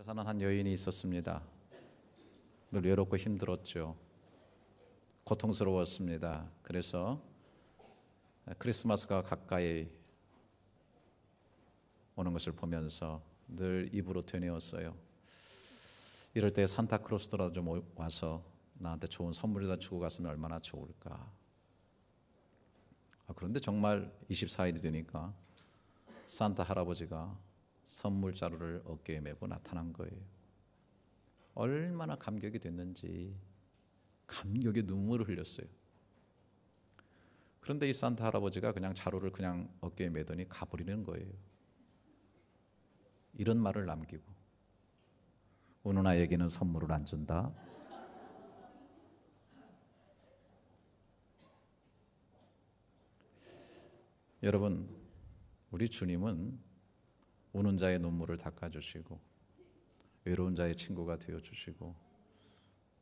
사는 한 여인이 있었습니다. 늘 외롭고 힘들었죠. 고통스러웠습니다. 그래서 크리스마스가 가까이 오는 것을 보면서 늘 입으로 되뇌었어요. 이럴 때 산타크로스더라도 좀 와서 나한테 좋은 선물이다 주고 갔으면 얼마나 좋을까. 그런데 정말 24일이 되니까 산타 할아버지가 선물 자루를 어깨에 메고 나타난 거예요. 얼마나 감격이 됐는지 감격의 눈물을 흘렸어요. 그런데 이 산타 할아버지가 그냥 자루를 그냥 어깨에 메더니 가버리는 거예요. 이런 말을 남기고, 우는 아이에게는 선물을 안 준다. 여러분, 우리 주님은 우는 자의 눈물을 닦아주시고 외로운 자의 친구가 되어주시고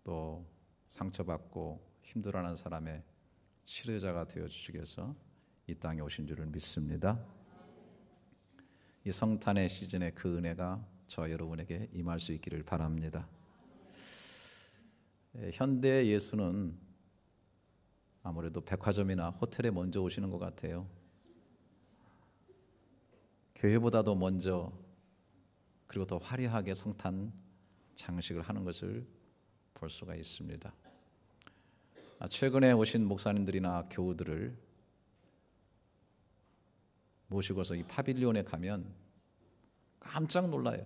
또 상처받고 힘들어하는 사람의 치료자가 되어주시기 위해서 이 땅에 오신 줄을 믿습니다. 이 성탄의 시즌에 그 은혜가 저와 여러분에게 임할 수 있기를 바랍니다. 현대 예수는 아무래도 백화점이나 호텔에 먼저 오시는 것 같아요. 교회보다도 먼저 그리고 더 화려하게 성탄 장식을 하는 것을 볼 수가 있습니다. 최근에 오신 목사님들이나 교우들을 모시고서 이 파빌리온에 가면 깜짝 놀라요.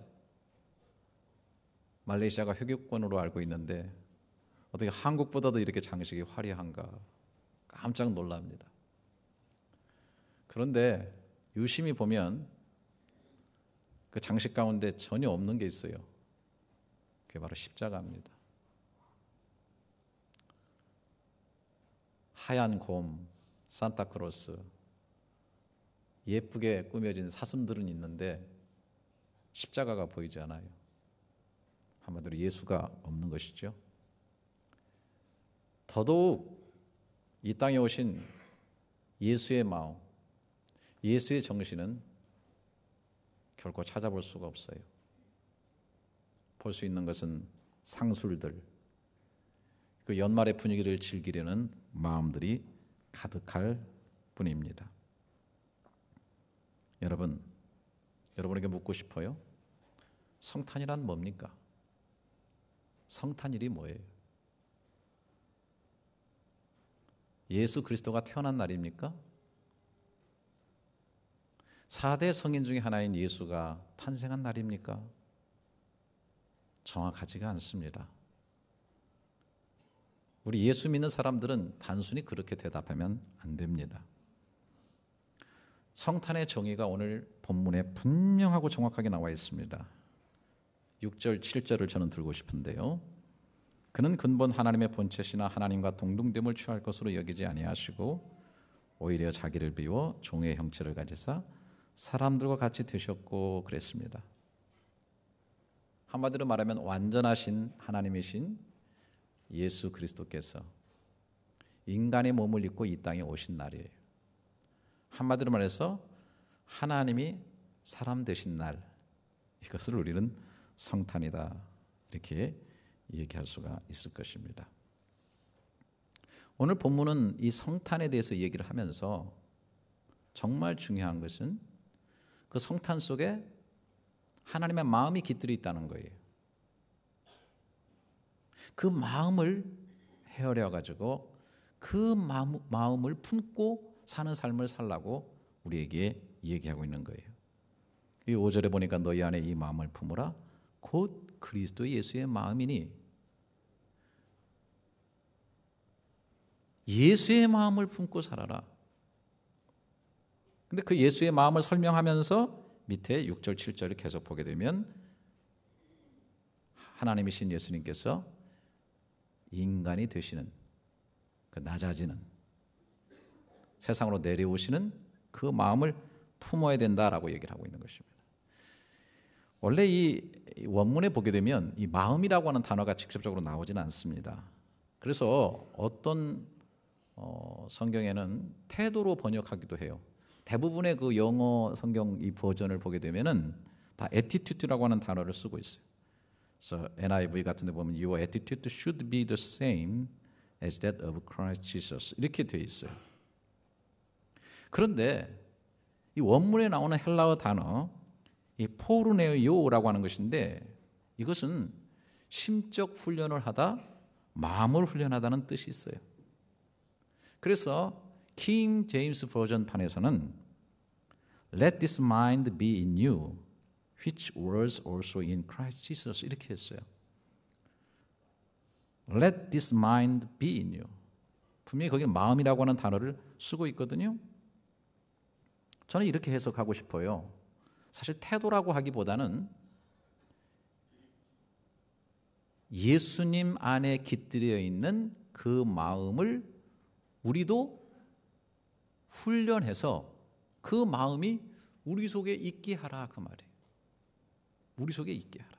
말레이시아가 회교권으로 알고 있는데 어떻게 한국보다도 이렇게 장식이 화려한가 깜짝 놀랍니다. 그런데 유심히 보면 그 장식 가운데 전혀 없는 게 있어요. 그게 바로 십자가입니다. 하얀 곰, 산타크로스, 예쁘게 꾸며진 사슴들은 있는데 십자가가 보이지 않아요. 한마디로 예수가 없는 것이죠. 더더욱 이 땅에 오신 예수의 마음, 예수의 정신은 결코 찾아볼 수가 없어요. 볼 수 있는 것은 상술들, 그 연말의 분위기를 즐기려는 마음들이 가득할 뿐입니다. 여러분에게 묻고 싶어요. 성탄이란 뭡니까? 성탄일이 뭐예요? 예수 그리스도가 태어난 날입니까? 4대 성인 중에 하나인 예수가 탄생한 날입니까? 정확하지가 않습니다. 우리 예수 믿는 사람들은 단순히 그렇게 대답하면 안 됩니다. 성탄의 정의가 오늘 본문에 분명하고 정확하게 나와 있습니다. 6절, 7절을 저는 들고 싶은데요. 그는 근본 하나님의 본체시나 하나님과 동등됨을 취할 것으로 여기지 아니하시고 오히려 자기를 비워 종의 형체를 가지사 사람들과 같이 되셨고 그랬습니다. 한마디로 말하면 완전하신 하나님이신 예수 그리스도께서 인간의 몸을 입고 이 땅에 오신 날이에요. 한마디로 말해서 하나님이 사람 되신 날, 이것을 우리는 성탄이다 이렇게 얘기할 수가 있을 것입니다. 오늘 본문은 이 성탄에 대해서 얘기를 하면서 정말 중요한 것은 그 성탄 속에 하나님의 마음이 깃들어 있다는 거예요. 그 마음을 헤아려 가지고 그 마음을 품고 사는 삶을 살라고 우리에게 얘기하고 있는 거예요. 이 5절에 보니까 너희 안에 이 마음을 품으라 곧 그리스도 예수의 마음이니, 예수의 마음을 품고 살아라. 근데 그 예수의 마음을 설명하면서 밑에 6절, 7절을 계속 보게 되면 하나님이신 예수님께서 인간이 되시는, 그 낮아지는, 세상으로 내려오시는 그 마음을 품어야 된다라고 얘기를 하고 있는 것입니다. 원래 이 원문에 보게 되면 이 마음이라고 하는 단어가 직접적으로 나오지는 않습니다. 그래서 어떤 성경에는 태도로 번역하기도 해요. 대부분의 그 영어 성경 이 버전을 보게 되면은 다 attitude라고 하는 단어를 쓰고 있어요. 그래서 NIV 같은 데 보면 Your attitude should be the same as that of Christ Jesus 이렇게 되어 있어요. 그런데 이 원문에 나오는 헬라어 단어 이 포르네오라고 하는 것인데 이것은 심적 훈련을 하다 마음을 훈련하다는 뜻이 있어요. 그래서 킹 제임스 버전판에서는 Let this mind be in you which was also in Christ Jesus 이렇게 했어요. Let this mind be in you. 분명히 거기는 마음이라고 하는 단어를 쓰고 있거든요. 저는 이렇게 해석하고 싶어요. 사실 태도라고 하기보다는 예수님 안에 깃들여 있는 그 마음을 우리도 훈련해서 그 마음이 우리 속에 있게 하라 그 말이에요. 우리 속에 있게 하라.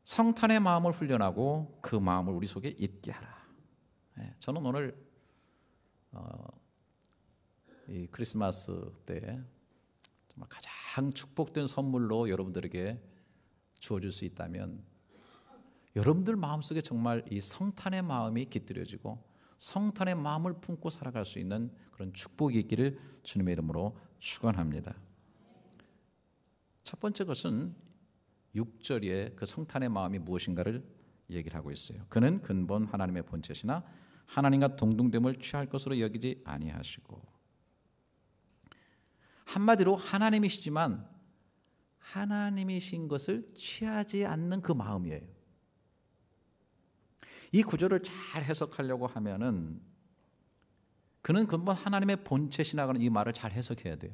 성탄의 마음을 훈련하고 그 마음을 우리 속에 있게 하라. 저는 오늘 이 크리스마스 때 정말 가장 축복된 선물로 여러분들에게 주어질 수 있다면 여러분들 마음속에 정말 이 성탄의 마음이 깃들여지고 성탄의 마음을 품고 살아갈 수 있는 그런 축복이 있기를 주님의 이름으로 축원합니다. 첫 번째 것은 6절에 그 성탄의 마음이 무엇인가를 얘기를 하고 있어요. 그는 근본 하나님의 본체시나 하나님과 동등됨을 취할 것으로 여기지 아니하시고 한마디로 하나님이시지만 하나님이신 것을 취하지 않는 그 마음이에요. 이 구절을 잘 해석하려고 하면은 그는 근본 하나님의 본체시나가는 이 말을 잘 해석해야 돼요.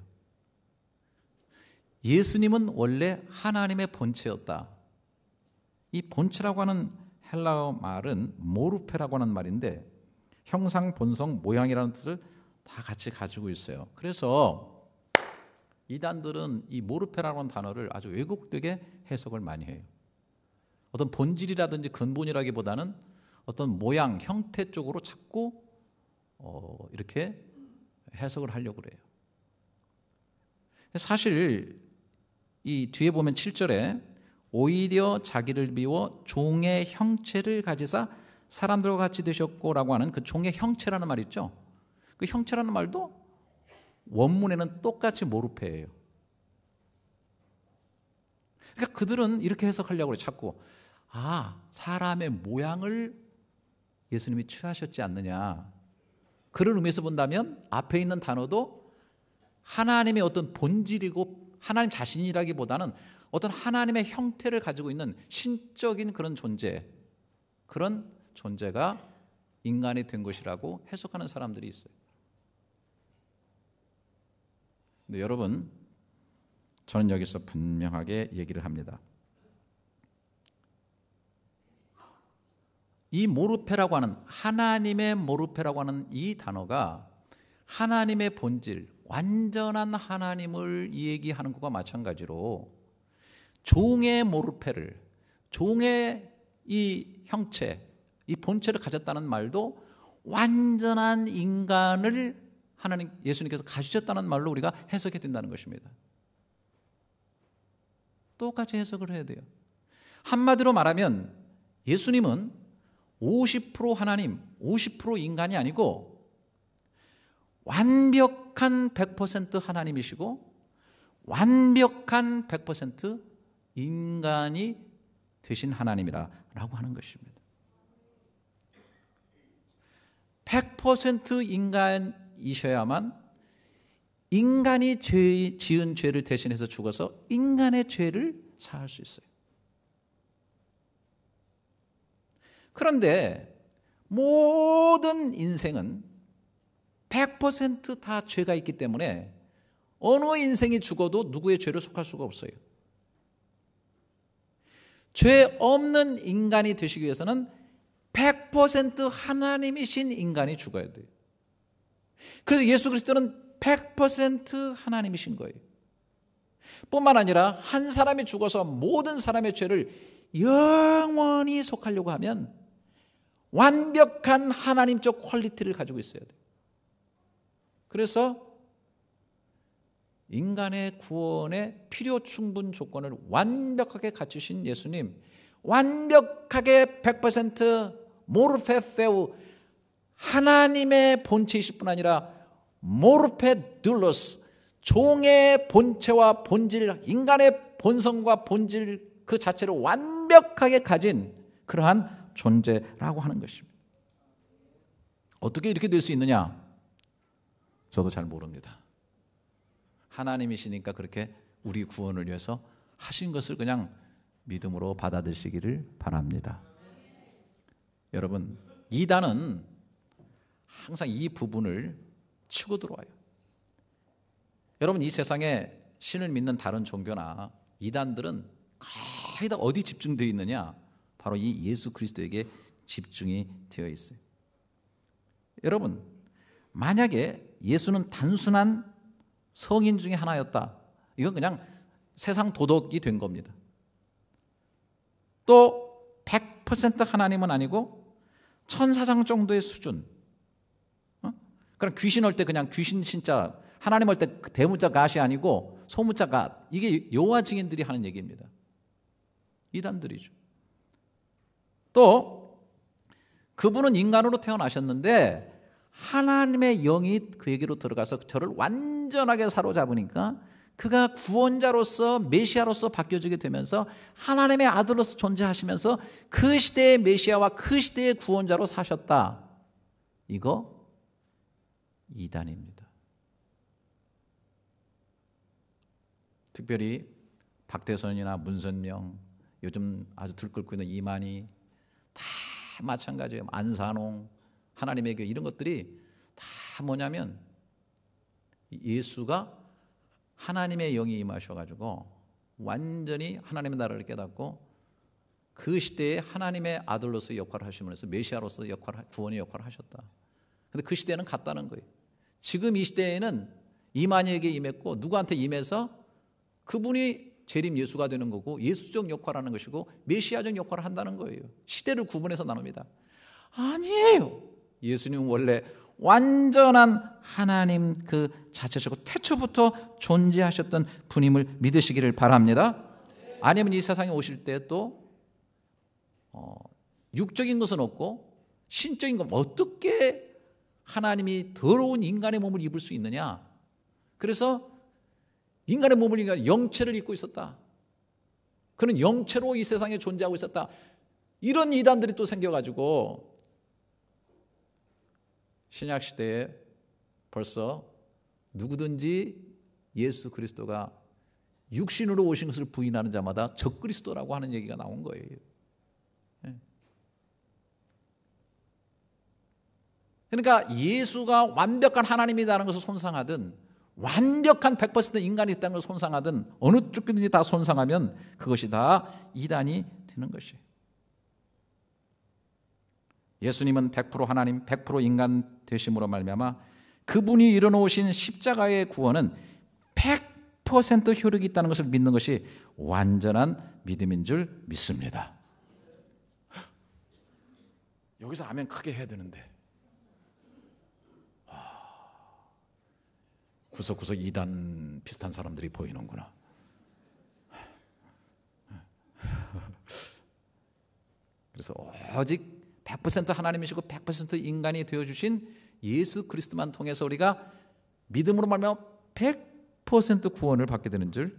예수님은 원래 하나님의 본체였다. 이 본체라고 하는 헬라어 말은 모르페라고 하는 말인데 형상, 본성, 모양이라는 뜻을 다 같이 가지고 있어요. 그래서 이단들은 이 모르페라고 하는 단어를 아주 왜곡되게 해석을 많이 해요. 어떤 본질이라든지 근본이라기보다는 어떤 모양, 형태 쪽으로 자꾸 이렇게 해석을 하려고 그래요. 사실 이 뒤에 보면 7절에 오히려 자기를 비워 종의 형체를 가지사 사람들과 같이 되셨고라고 하는 그 종의 형체라는 말 있죠. 그 형체라는 말도 원문에는 똑같이 모르페예요. 그러니까 그들은 이렇게 해석하려고 해요. 자꾸 사람의 모양을 예수님이 취하셨지 않느냐. 그런 의미에서 본다면 앞에 있는 단어도 하나님의 어떤 본질이고 하나님 자신이라기보다는 어떤 하나님의 형태를 가지고 있는 신적인 그런 존재, 그런 존재가 인간이 된 것이라고 해석하는 사람들이 있어요. 근데 여러분, 저는 여기서 분명하게 얘기를 합니다. 이 모르페라고 하는 하나님의 모르페라고 하는 이 단어가 하나님의 본질, 완전한 하나님을 얘기하는 것과 마찬가지로 종의 모르페를, 종의 이 형체, 이 본체를 가졌다는 말도 완전한 인간을 하나님 예수님께서 가지셨다는 말로 우리가 해석해야 된다는 것입니다. 똑같이 해석을 해야 돼요. 한마디로 말하면 예수님은 50% 하나님, 50% 인간이 아니고 완벽한 100% 하나님이시고 완벽한 100% 인간이 되신 하나님이라고 하는 것입니다. 100% 인간이셔야만 인간이 지은 죄를 대신해서 죽어서 인간의 죄를 사할 수 있어요. 그런데 모든 인생은 100% 다 죄가 있기 때문에 어느 인생이 죽어도 누구의 죄를 속할 수가 없어요. 죄 없는 인간이 되시기 위해서는 100% 하나님이신 인간이 죽어야 돼요. 그래서 예수 그리스도는 100% 하나님이신 거예요. 뿐만 아니라 한 사람이 죽어서 모든 사람의 죄를 영원히 속하려고 하면 완벽한 하나님적 퀄리티를 가지고 있어야 돼요. 그래서 인간의 구원의 필요 충분 조건을 완벽하게 갖추신 예수님, 완벽하게 100% 모르페세우, 하나님의 본체이실 뿐 아니라 모르페둘로스, 종의 본체와 본질, 인간의 본성과 본질 그 자체를 완벽하게 가진 그러한 존재라고 하는 것입니다. 어떻게 이렇게 될 수 있느냐? 저도 잘 모릅니다. 하나님이시니까 그렇게 우리 구원을 위해서 하신 것을 그냥 믿음으로 받아들이시기를 바랍니다. 여러분, 이단은 항상 이 부분을 치고 들어와요. 여러분, 이 세상에 신을 믿는 다른 종교나 이단들은 거의 다 어디 집중되어 있느냐? 바로 이 예수 그리스도에게 집중이 되어 있어요. 여러분, 만약에 예수는 단순한 성인 중에 하나였다, 이건 그냥 세상 도덕이 된 겁니다. 또 100% 하나님은 아니고 천사장 정도의 수준. 그럼 귀신 할 때 그냥 귀신 신자, 하나님 할 때 대문자 갓이 아니고 소문자 갓, 이게 여호와 증인들이 하는 얘기입니다. 이단들이죠. 또 그분은 인간으로 태어나셨는데 하나님의 영이 그에게로 들어가서 저를 완전하게 사로잡으니까 그가 구원자로서 메시아로서 바뀌어지게 되면서 하나님의 아들로서 존재하시면서 그 시대의 메시아와 그 시대의 구원자로 사셨다. 이거 이단입니다. 특별히 박대선이나 문선명, 요즘 아주 들끓고 있는 이만희, 다 마찬가지예요. 안산홍, 하나님의 교회, 이런 것들이 다 뭐냐면 예수가 하나님의 영이 임하셔가지고 완전히 하나님의 나라를 깨닫고 그 시대에 하나님의 아들로서 역할을 하시면서 메시아로서 구원의 역할을 하셨다. 근데 그 시대는 갔다는 거예요. 지금 이 시대에는 이만희에게 임했고 누구한테 임해서 그분이 재림 예수가 되는 거고 예수적 역할을 하는 것이고 메시아적 역할을 한다는 거예요. 시대를 구분해서 나눕니다. 아니에요. 예수님은 원래 완전한 하나님 그 자체시고 태초부터 존재하셨던 분임을 믿으시기를 바랍니다. 아니면 이 세상에 오실 때 또 육적인 것은 없고 신적인 것, 어떻게 하나님이 더러운 인간의 몸을 입을 수 있느냐? 그래서 인간의 몸을 입으니까 영체를 입고 있었다. 그는 영체로 이 세상에 존재하고 있었다. 이런 이단들이 또 생겨가지고 신약 시대에 벌써 누구든지 예수 그리스도가 육신으로 오신 것을 부인하는 자마다 적그리스도라고 하는 얘기가 나온 거예요. 그러니까 예수가 완벽한 하나님이라는 것을 손상하든 완벽한 100% 인간이 있다는 것을 손상하든 어느 쪽이든지 다 손상하면 그것이 다 이단이 되는 것이에요. 예수님은 100% 하나님, 100% 인간 되심으로 말미암아 그분이 이뤄놓으신 십자가의 구원은 100% 효력이 있다는 것을 믿는 것이 완전한 믿음인 줄 믿습니다. 여기서 아멘 크게 해야 되는데 구석구석 이단 비슷한 사람들이 보이는구나. 그래서 오직 100% 하나님이시고 100% 인간이 되어주신 예수 그리스도만 통해서 우리가 믿음으로 말하면 100% 구원을 받게 되는 줄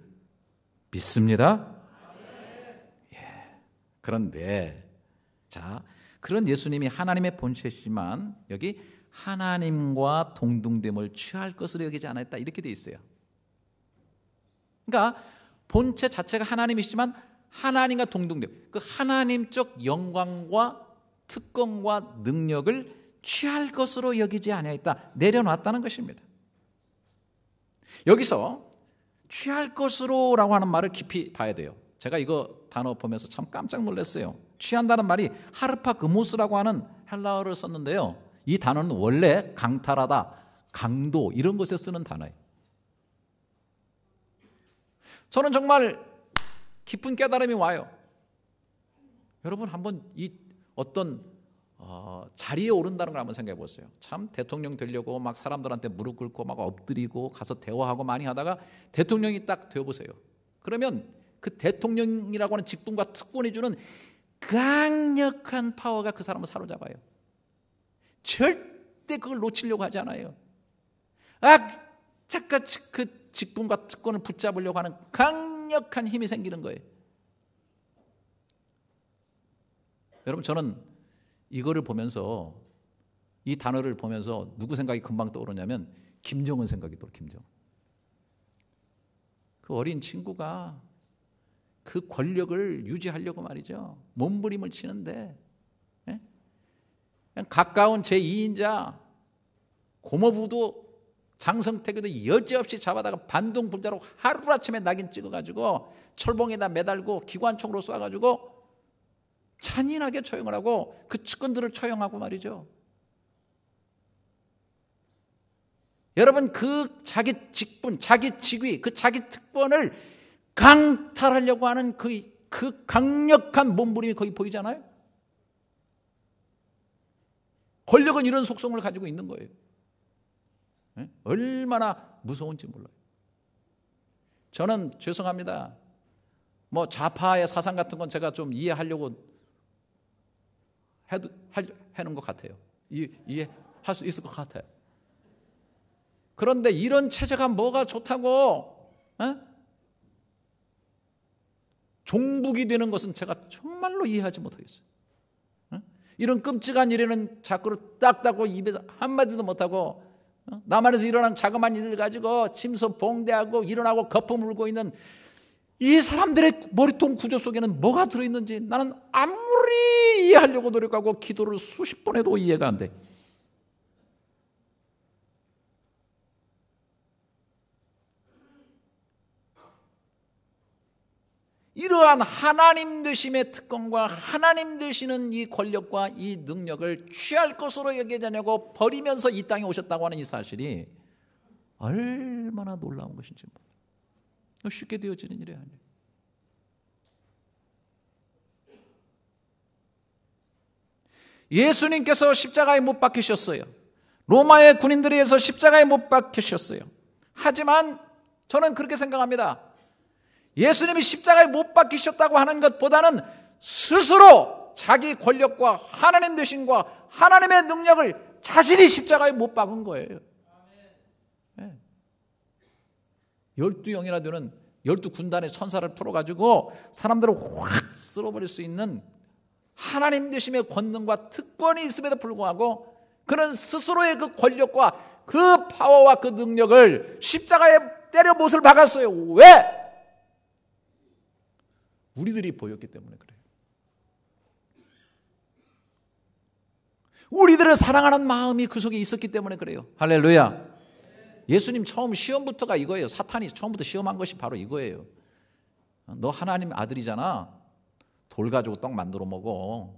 믿습니다. 예. 그런데 자, 그런 예수님이 하나님의 본체시지만 여기 하나님과 동등됨을 취할 것으로 여기지 않았다, 이렇게 되어 있어요. 그러니까 본체 자체가 하나님이시지만 하나님과 동등됨, 그 하나님적 영광과 특권과 능력을 취할 것으로 여기지 아니하였다, 내려놨다는 것입니다. 여기서 취할 것으로라고 하는 말을 깊이 봐야 돼요. 제가 이거 단어 보면서 참 깜짝 놀랐어요. 취한다는 말이 하르파 그모스라고 하는 헬라어를 썼는데요, 이 단어는 원래 강탈하다, 강도 이런 것에 쓰는 단어예요. 저는 정말 깊은 깨달음이 와요. 여러분 한번 이 어떤 자리에 오른다는 걸 한번 생각해 보세요. 참 대통령 되려고 막 사람들한테 무릎 꿇고 막 엎드리고 가서 대화하고 많이 하다가 대통령이 딱 되어보세요. 그러면 그 대통령이라고 하는 직분과 특권이 주는 강력한 파워가 그 사람을 사로잡아요. 절대 그걸 놓치려고 하지 않아요. 잠깐 그 직분과 특권을 붙잡으려고 하는 강력한 힘이 생기는 거예요. 여러분, 저는 이거를 보면서, 이 단어를 보면서 누구 생각이 금방 떠오르냐면 김정은 생각이 떠오르요. 김정은. 그 어린 친구가 그 권력을 유지하려고 말이죠, 몸부림을 치는데, 그냥 가까운 제2인자 고모부도 장성택에도 여지없이 잡아다가 반동분자로 하루아침에 낙인 찍어가지고 철봉에다 매달고 기관총으로 쏴가지고 잔인하게 처형을 하고 그 측근들을 처형하고 말이죠. 여러분, 그 자기 직분, 자기 직위, 그 자기 특권을 강탈하려고 하는 그 강력한 몸부림이 거기 보이잖아요. 권력은 이런 속성을 가지고 있는 거예요. 얼마나 무서운지 몰라요. 저는 죄송합니다, 뭐 좌파의 사상 같은 건 제가 좀 이해하려고 하는 것 같아요. 이해할 수 있을 것 같아요. 그런데 이런 체제가 뭐가 좋다고 종북이 되는 것은 제가 정말로 이해하지 못하겠어요. 이런 끔찍한 일에는 자꾸로 딱 닫고 입에서 한마디도 못하고 남한에서 일어난 자그마한 일을 가지고 침소 봉대하고 일어나고 거품 물고 있는 이 사람들의 머리통 구조 속에는 뭐가 들어있는지 나는 아무리 이해하려고 노력하고 기도를 수십 번 해도 이해가 안 돼. 이러한 하나님 되심의 특권과 하나님 되시는 이 권력과 이 능력을 취할 것으로 여기지 않냐고 버리면서 이 땅에 오셨다고 하는 이 사실이 얼마나 놀라운 것인지 몰라요. 쉽게 되어지는 일이 아니에요. 예수님께서 십자가에 못 박히셨어요. 로마의 군인들에 의해서 십자가에 못 박히셨어요. 하지만 저는 그렇게 생각합니다. 예수님이 십자가에 못 박히셨다고 하는 것보다는 스스로 자기 권력과 하나님 되심과 하나님의 능력을 자신이 십자가에 못 박은 거예요. 12영이나 되는 12군단의 천사를 풀어가지고 사람들을 확 쓸어버릴 수 있는 하나님 되심의 권능과 특권이 있음에도 불구하고 그는 스스로의 그 권력과 그 파워와 그 능력을 십자가에 때려 못을 박았어요. 왜? 우리들이 보였기 때문에 그래요. 우리들을 사랑하는 마음이 그 속에 있었기 때문에 그래요. 할렐루야. 예수님 처음 시험부터가 이거예요. 사탄이 처음부터 시험한 것이 바로 이거예요. 너 하나님 아들이잖아. 돌 가지고 떡 만들어 먹어.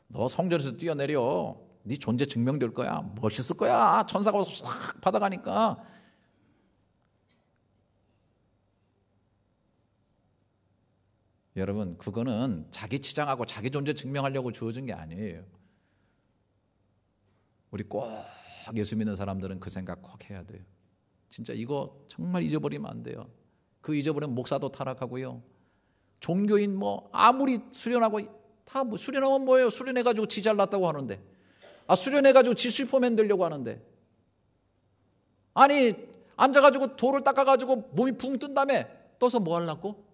너 성전에서 뛰어내려. 네 존재 증명될 거야. 멋있을 거야. 천사가 와서 싹 받아가니까. 여러분, 그거는 자기 치장하고 자기 존재 증명하려고 주어진 게 아니에요. 우리 꼭 예수 믿는 사람들은 그 생각 꼭 해야 돼요. 진짜 이거 정말 잊어버리면 안 돼요. 그 잊어버리면 목사도 타락하고요. 종교인 뭐 아무리 수련하고 다 뭐 수련하면 뭐예요? 수련해가지고 지 잘났다고 하는데, 수련해가지고 지 슈퍼맨 되려고 하는데, 아니 앉아가지고 돌을 닦아가지고 몸이 붕 뜬 다음에 떠서 뭐 하려고?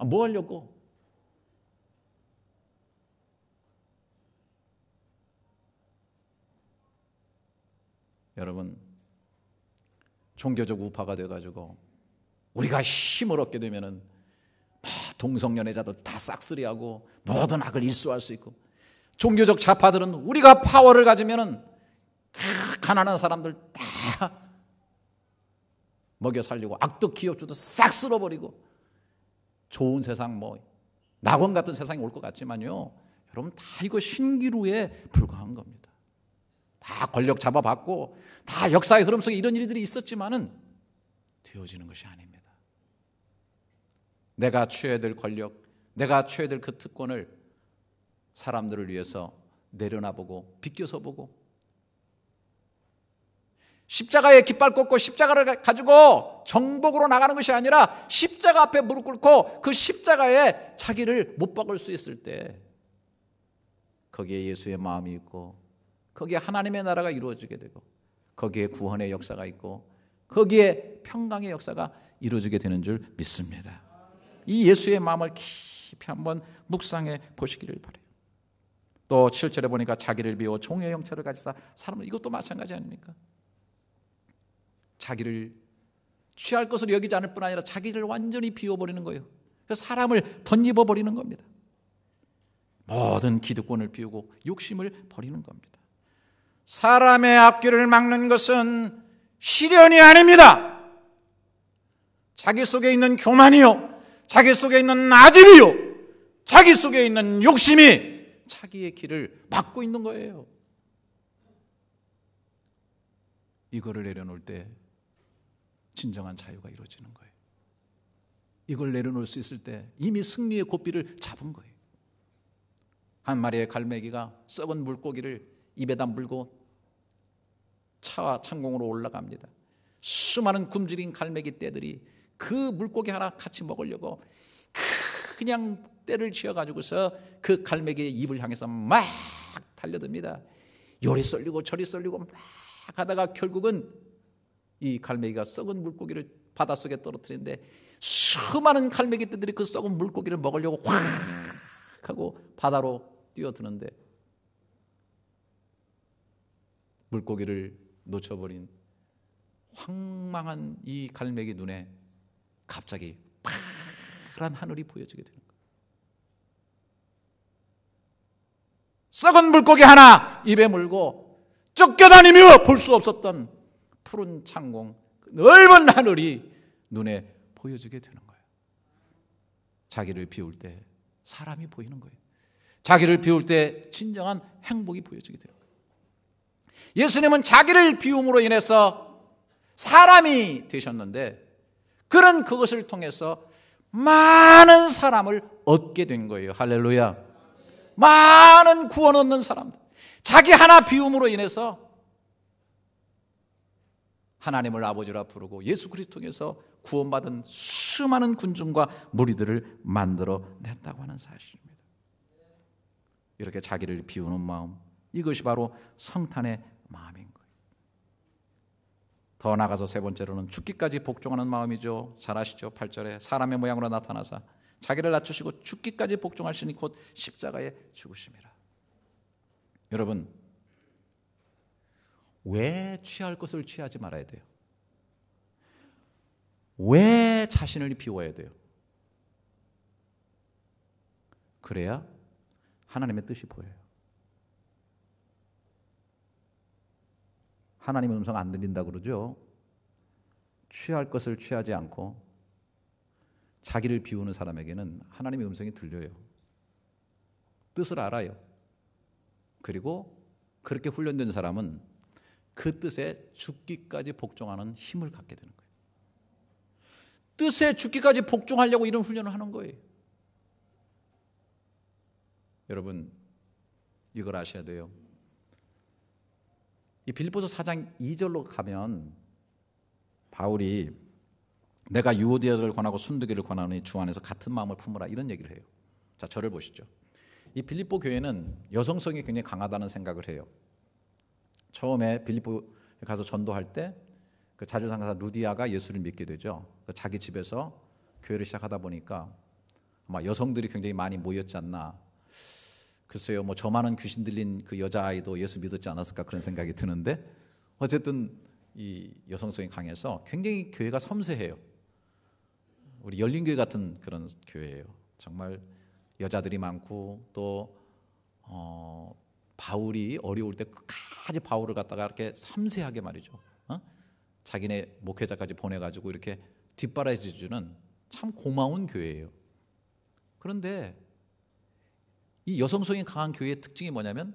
뭐 하려고? 여러분, 종교적 우파가 돼가지고 우리가 힘을 얻게 되면은 동성연애자들 다 싹쓸이하고 모든 악을 일수할 수 있고, 종교적 좌파들은 우리가 파워를 가지면은 가난한 사람들 다 먹여 살리고 악덕 기업주도 싹 쓸어버리고 좋은 세상, 뭐 낙원 같은 세상이 올 것 같지만요, 여러분 다 이거 신기루에 불과한 겁니다. 다 권력 잡아받고 다 역사의 흐름 속에 이런 일들이 있었지만은 되어지는 것이 아닙니다. 내가 취해야 될 권력, 내가 취해야 될 그 특권을 사람들을 위해서 내려놔보고 비껴서 보고, 십자가에 깃발 꽂고 십자가를 가지고 정복으로 나가는 것이 아니라 십자가 앞에 무릎 꿇고 그 십자가에 자기를 못 박을 수 있을 때 거기에 예수의 마음이 있고, 거기에 하나님의 나라가 이루어지게 되고, 거기에 구원의 역사가 있고, 거기에 평강의 역사가 이루어지게 되는 줄 믿습니다. 이 예수의 마음을 깊이 한번 묵상해 보시기를 바라요. 또 7절에 보니까 자기를 비워 종의 형체를 가지사 사람을, 이것도 마찬가지 아닙니까? 자기를 취할 것으로 여기지 않을 뿐 아니라 자기를 완전히 비워버리는 거예요. 그래서 사람을 덧입어 버리는 겁니다. 모든 기득권을 비우고 욕심을 버리는 겁니다. 사람의 앞길을 막는 것은 시련이 아닙니다. 자기 속에 있는 교만이요, 자기 속에 있는 나짐이요, 자기 속에 있는 욕심이 자기의 길을 막고 있는 거예요. 이거를 내려놓을 때 진정한 자유가 이루어지는 거예요. 이걸 내려놓을 수 있을 때 이미 승리의 고삐를 잡은 거예요. 한 마리의 갈매기가 썩은 물고기를 입에다 물고 차와 창공으로 올라갑니다. 수많은 굶주린 갈매기 떼들이 그 물고기 하나 같이 먹으려고 그냥 떼를 쥐어가지고서 그 갈매기의 입을 향해서 막 달려듭니다. 요리 썰리고 저리 썰리고 막 하다가 결국은 이 갈매기가 썩은 물고기를 바닷속에 떨어뜨리는데, 수많은 갈매기 떼들이 그 썩은 물고기를 먹으려고 확 하고 바다로 뛰어드는데, 물고기를 놓쳐버린 황망한 이 갈매기 눈에 갑자기 파란 하늘이 보여지게 되는 거예요. 썩은 물고기 하나 입에 물고 쫓겨다니며 볼 수 없었던 푸른 창공, 넓은 하늘이 눈에 보여지게 되는 거예요. 자기를 비울 때 사람이 보이는 거예요. 자기를 비울 때 진정한 행복이 보여지게 되는 거예요. 예수님은 자기를 비움으로 인해서 사람이 되셨는데, 그런 그것을 통해서 많은 사람을 얻게 된 거예요. 할렐루야. 많은 구원 얻는 사람들, 자기 하나 비움으로 인해서 하나님을 아버지라 부르고 예수 그리스도 통해서 구원받은 수많은 군중과 무리들을 만들어 냈다고 하는 사실입니다. 이렇게 자기를 비우는 마음, 이것이 바로 성탄의 마음인 거예요. 더 나아가서 세 번째로는 죽기까지 복종하는 마음이죠. 잘 아시죠? 8절에 사람의 모양으로 나타나사 자기를 낮추시고 죽기까지 복종하시니 곧 십자가에 죽으심이라. 여러분, 왜 취할 것을 취하지 말아야 돼요? 왜 자신을 비워야 돼요? 그래야 하나님의 뜻이 보여요. 하나님의 음성 안 들린다고 그러죠. 취할 것을 취하지 않고 자기를 비우는 사람에게는 하나님의 음성이 들려요. 뜻을 알아요. 그리고 그렇게 훈련된 사람은 그 뜻에 죽기까지 복종하는 힘을 갖게 되는 거예요. 뜻에 죽기까지 복종하려고 이런 훈련을 하는 거예요. 여러분, 이걸 아셔야 돼요. 이 빌립보서 4장 2절로 가면 바울이 내가 유오디아를 권하고 순두기를 권하노니 주 안에서 같은 마음을 품으라, 이런 얘기를 해요. 자, 저를 보시죠. 이 빌립보 교회는 여성성이 굉장히 강하다는 생각을 해요. 처음에 빌립보에 가서 전도할 때 그 자주상사 루디아가 예수를 믿게 되죠. 자기 집에서 교회를 시작하다 보니까 아마 여성들이 굉장히 많이 모였지 않나. 글쎄요, 뭐 저 많은 귀신 들린 그 여자아이도 예수 믿었지 않았을까, 그런 생각이 드는데, 어쨌든 이 여성성이 강해서 굉장히 교회가 섬세해요. 우리 열린교회 같은 그런 교회예요. 정말 여자들이 많고, 또 바울이 어려울 때 끝까지 바울을 갖다가 이렇게 섬세하게 말이죠, 자기네 목회자까지 보내가지고 이렇게 뒷바라지주는 참 고마운 교회예요. 그런데 이 여성성이 강한 교회의 특징이 뭐냐면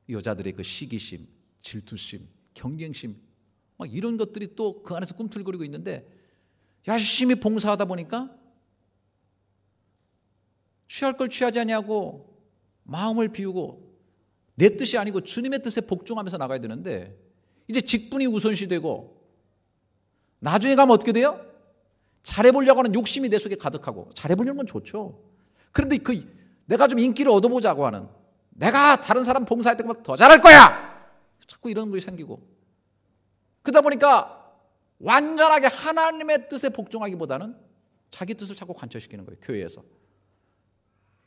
여자들의 그 시기심, 질투심, 경쟁심, 막 이런 것들이 또 그 안에서 꿈틀거리고 있는데, 열심히 봉사하다 보니까 취할 걸 취하지 아니하고 마음을 비우고 내 뜻이 아니고 주님의 뜻에 복종하면서 나가야 되는데 이제 직분이 우선시되고 나중에 가면 어떻게 돼요? 잘해보려고 하는 욕심이 내 속에 가득하고 잘해보려는 건 좋죠. 그런데 내가 좀 인기를 얻어보자고 하는 내가 다른 사람 봉사할 때보다 더 잘할 거야! 자꾸 이런 것이 생기고 그러다 보니까 완전하게 하나님의 뜻에 복종하기보다는 자기 뜻을 자꾸 관철시키는 거예요. 교회에서.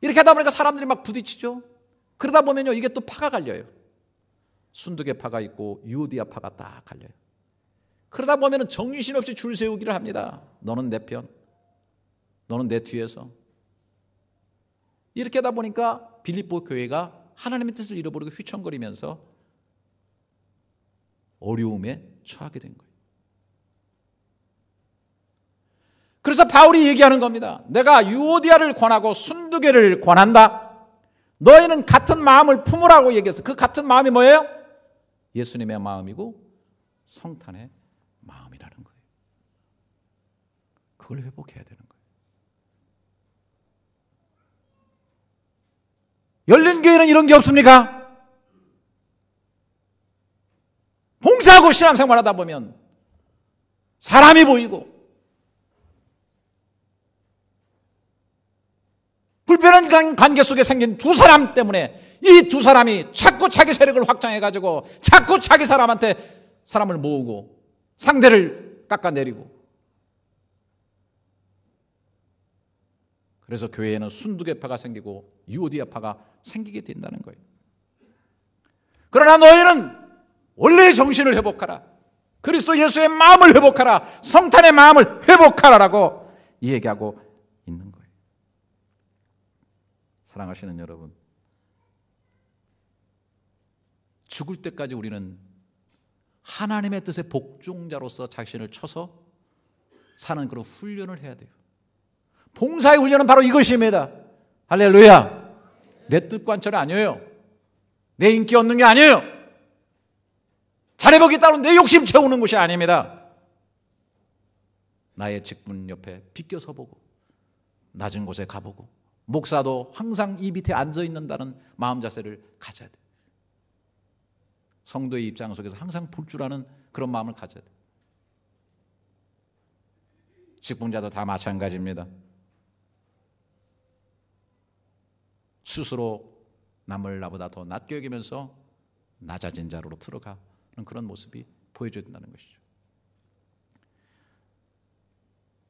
이렇게 하다 보니까 사람들이 막 부딪히죠. 그러다 보면요 이게 또 파가 갈려요. 순두개 파가 있고 유오디아 파가 딱 갈려요. 그러다 보면 정신없이 줄 세우기를 합니다. 너는 내 편, 너는 내 뒤에서. 이렇게 하다 보니까 빌립보 교회가 하나님의 뜻을 잃어버리고 휘청거리면서 어려움에 처하게 된 거예요. 그래서 바울이 얘기하는 겁니다. 내가 유오디아를 권하고 순두개를 권한다. 너희는 같은 마음을 품으라고 얘기했어. 그 같은 마음이 뭐예요? 예수님의 마음이고 성탄의 마음이라는 거예요. 그걸 회복해야 되는 거예요. 열린 교회는 이런 게 없습니까? 봉사하고 신앙생활하다 보면 사람이 보이고 불편한 관계 속에 생긴 두 사람 때문에 이 두 사람이 자꾸 자기 세력을 확장해가지고 자꾸 자기 사람을 모으고 상대를 깎아내리고 그래서 교회에는 순두개파가 생기고 유오디아파가 생기게 된다는 거예요. 그러나 너희는 원래의 정신을 회복하라. 그리스도 예수의 마음을 회복하라. 성탄의 마음을 회복하라라고 얘기하고 있는 거예요. 사랑하시는 여러분, 죽을 때까지 우리는 하나님의 뜻의 복종자로서 자신을 쳐서 사는 그런 훈련을 해야 돼요. 봉사의 훈련은 바로 이것입니다. 할렐루야. 내 뜻 관철이 아니에요. 내 인기 얻는 게 아니에요. 잘해보겠다고 내 욕심 채우는 것이 아닙니다. 나의 직분 옆에 비껴서 보고 낮은 곳에 가보고 목사도 항상 이 밑에 앉아있는다는 마음 자세를 가져야 돼요. 성도의 입장 속에서 항상 볼 줄 아는 그런 마음을 가져야 돼요. 직분자도 다 마찬가지입니다. 스스로 남을 나보다 더 낮게 여기면서 낮아진 자로 들어가는 그런 모습이 보여줘야 된다는 것이죠.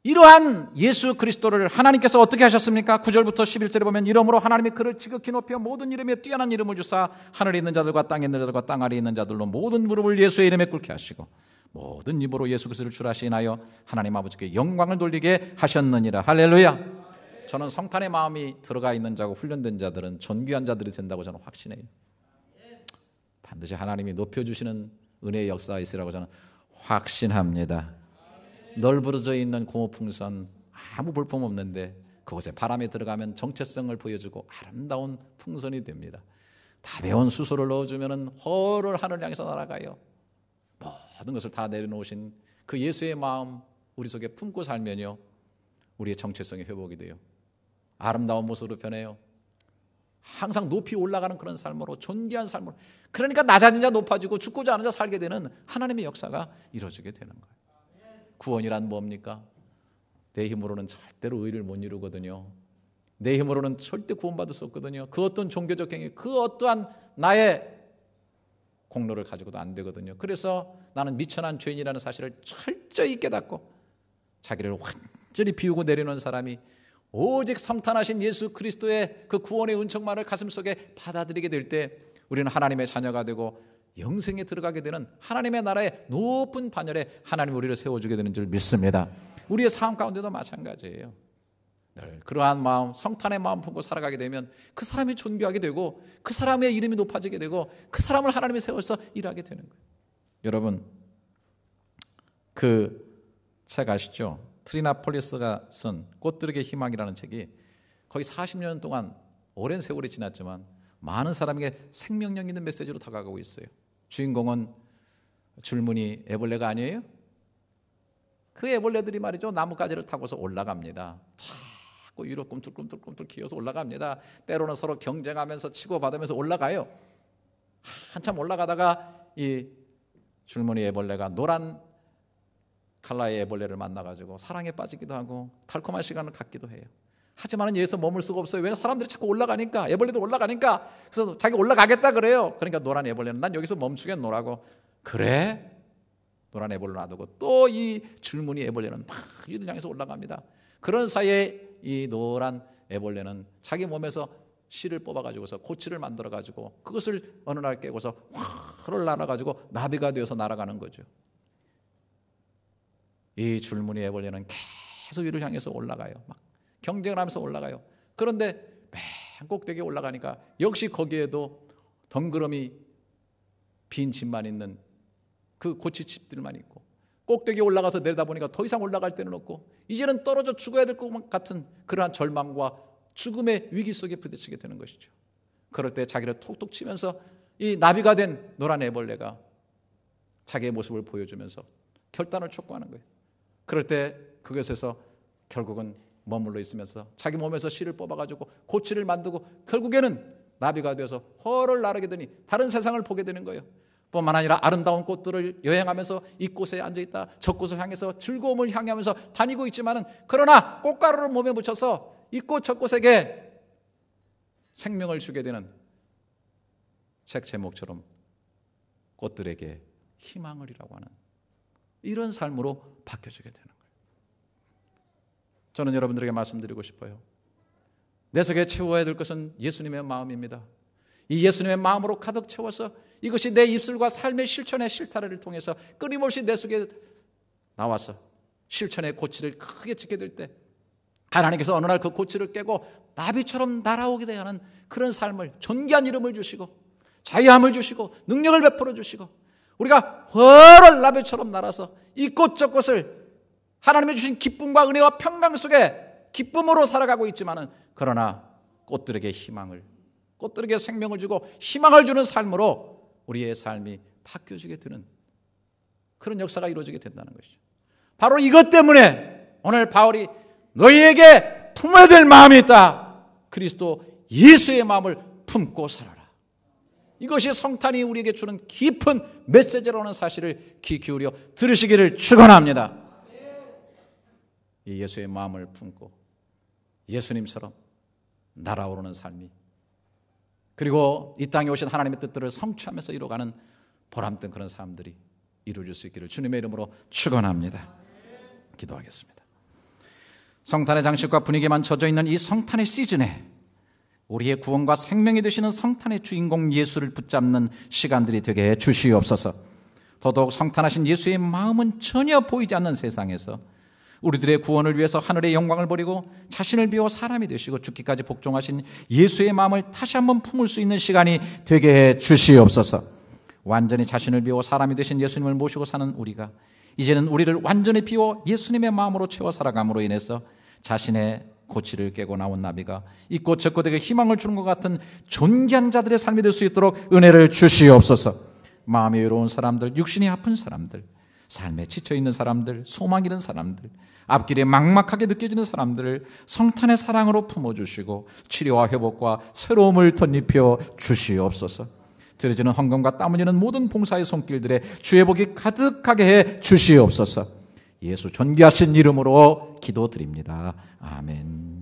이러한 예수 그리스도를 하나님께서 어떻게 하셨습니까? 9절부터 11절에 보면 이러므로 하나님이 그를 지극히 높여 모든 이름에 뛰어난 이름을 주사 하늘에 있는 자들과 땅에 있는 자들과 땅 아래에 있는 자들로 모든 무릎을 예수의 이름에 꿇게 하시고 모든 입으로 예수 그리스도를 주라 시인하여 하나님 아버지께 영광을 돌리게 하셨느니라. 할렐루야. 저는 성탄의 마음이 들어가 있는 자고 훈련된 자들은 존귀한 자들이 된다고 저는 확신해요. 반드시 하나님이 높여주시는 은혜의 역사가 있으라고 저는 확신합니다. 널브러져 있는 고무풍선 아무 볼품 없는데 그곳에 바람이 들어가면 정체성을 보여주고 아름다운 풍선이 됩니다. 가벼운 수소를 넣어주면 허를 하늘 향해서 날아가요. 모든 것을 다 내려놓으신 그 예수의 마음 우리 속에 품고 살면요 우리의 정체성이 회복이 돼요. 아름다운 모습으로 변해요. 항상 높이 올라가는 그런 삶으로 존귀한 삶으로 그러니까 낮아진 자 높아지고 죽고자 하는 자 살게 되는 하나님의 역사가 이루어지게 되는 거예요. 구원이란 뭡니까? 내 힘으로는 절대로 의를 못 이루거든요. 내 힘으로는 절대 구원받을 수 없거든요. 그 어떤 종교적 행위, 그 어떠한 나의 공로를 가지고도 안 되거든요. 그래서 나는 미천한 죄인이라는 사실을 철저히 깨닫고 자기를 완전히 비우고 내려놓은 사람이 오직 성탄하신 예수 그리스도의 그 구원의 은총만을 가슴속에 받아들이게 될 때 우리는 하나님의 자녀가 되고 영생에 들어가게 되는 하나님의 나라의 높은 반열에 하나님이 우리를 세워주게 되는 줄 믿습니다. 우리의 삶 가운데도 마찬가지예요. 늘 그러한 마음, 성탄의 마음 품고 살아가게 되면 그 사람이 존귀하게 되고 그 사람의 이름이 높아지게 되고 그 사람을 하나님이 세워서 일하게 되는 거예요. 여러분, 그 책 아시죠? 트리나폴리스가 쓴 꽃들에게 희망이라는 책이 거의 40년 동안 오랜 세월이 지났지만 많은 사람에게 생명력 있는 메시지로 다가가고 있어요. 주인공은 줄무늬 애벌레가 아니에요? 그 애벌레들이 말이죠 나뭇가지를 타고서 올라갑니다. 자꾸 위로 꿈틀꿈틀 기어서 올라갑니다. 때로는 서로 경쟁하면서 치고받으면서 올라가요. 한참 올라가다가 이 줄무늬 애벌레가 노란 칼라의 애벌레를 만나가지고 사랑에 빠지기도 하고 달콤한 시간을 갖기도 해요. 하지만 여기서 머물 수가 없어요. 왜? 사람들이 자꾸 올라가니까, 애벌레도 올라가니까. 그래서 자기 올라가겠다 그래요. 그러니까 노란 애벌레는 난 여기서 멈추겠노라고. 그래? 노란 애벌레를 놔두고 또 이 줄무늬 애벌레는 막 이를 향해서 올라갑니다. 그런 사이에 이 노란 애벌레는 자기 몸에서 실을 뽑아가지고서 고치를 만들어가지고 그것을 어느 날 깨고서 확 날아가지고 나비가 되어서 날아가는 거죠. 이 줄무늬 애벌레는 계속 위를 향해서 올라가요. 막 경쟁을 하면서 올라가요. 그런데 맨 꼭대기에 올라가니까 역시 거기에도 덩그러니 빈 집만 있는 그 고치집들만 있고, 꼭대기에 올라가서 내려다보니까 더 이상 올라갈 데는 없고 이제는 떨어져 죽어야 될 것 같은 그러한 절망과 죽음의 위기 속에 부딪히게 되는 것이죠. 그럴 때 자기를 톡톡 치면서 이 나비가 된 노란 애벌레가 자기의 모습을 보여주면서 결단을 촉구하는 거예요. 그럴 때 그것에서 결국은 머물러 있으면서 자기 몸에서 실을 뽑아가지고 고치를 만들고 결국에는 나비가 되어서 훨훨 나르게 되니 다른 세상을 보게 되는 거예요. 뿐만 아니라 아름다운 꽃들을 여행하면서 이곳에 앉아있다 저곳을 향해서 즐거움을 향하면서 다니고 있지만은, 그러나 꽃가루를 몸에 묻혀서 이곳 저곳에게 생명을 주게 되는 책 제목처럼 꽃들에게 희망을이라고 하는 이런 삶으로 바뀌어지게 되는 거예요. 저는 여러분들에게 말씀드리고 싶어요. 내 속에 채워야 될 것은 예수님의 마음입니다. 이 예수님의 마음으로 가득 채워서 이것이 내 입술과 삶의 실천의 실타래를 통해서 끊임없이 내 속에 나와서 실천의 고치를 크게 짓게 될 때 하나님께서 어느 날 그 고치를 깨고 나비처럼 날아오게 하는 그런 삶을, 존귀한 이름을 주시고 자유함을 주시고 능력을 베풀어 주시고 우리가 훨훨 나비처럼 날아서 이곳 저곳을 하나님이 주신 기쁨과 은혜와 평강 속에 기쁨으로 살아가고 있지만은, 그러나 꽃들에게 희망을, 꽃들에게 생명을 주고 희망을 주는 삶으로 우리의 삶이 바뀌어지게 되는 그런 역사가 이루어지게 된다는 것이죠. 바로 이것 때문에 오늘 바울이 너희에게 품어야 될 마음이 있다. 그리스도 예수의 마음을 품고 살아라. 이것이 성탄이 우리에게 주는 깊은 메시지라는 사실을 귀 기울여 들으시기를 축원합니다. 이 예수의 마음을 품고 예수님처럼 날아오르는 삶이, 그리고 이 땅에 오신 하나님의 뜻들을 성취하면서 이루어가는 보람된 그런 삶들이 이루어질 수 있기를 주님의 이름으로 축원합니다. 기도하겠습니다. 성탄의 장식과 분위기만 젖어있는 이 성탄의 시즌에 우리의 구원과 생명이 되시는 성탄의 주인공 예수를 붙잡는 시간들이 되게 해 주시옵소서. 더더욱 성탄하신 예수의 마음은 전혀 보이지 않는 세상에서 우리들의 구원을 위해서 하늘의 영광을 버리고 자신을 비워 사람이 되시고 죽기까지 복종하신 예수의 마음을 다시 한번 품을 수 있는 시간이 되게 해 주시옵소서. 완전히 자신을 비워 사람이 되신 예수님을 모시고 사는 우리가 이제는 우리를 완전히 비워 예수님의 마음으로 채워 살아감으로 인해서 자신의 고치를 깨고 나온 나비가 이곳 저곳에게 희망을 주는 것 같은 존귀한 자들의 삶이 될 수 있도록 은혜를 주시옵소서. 마음이 외로운 사람들, 육신이 아픈 사람들, 삶에 지쳐있는 사람들, 소망 잃은 사람들, 앞길에 막막하게 느껴지는 사람들을 성탄의 사랑으로 품어주시고 치료와 회복과 새로움을 덧입혀 주시옵소서. 들어지는 헌금과 땀 흘리는 모든 봉사의 손길들에 주의 복이 가득하게 해 주시옵소서. 예수 존귀하신 이름으로 기도드립니다. 아멘.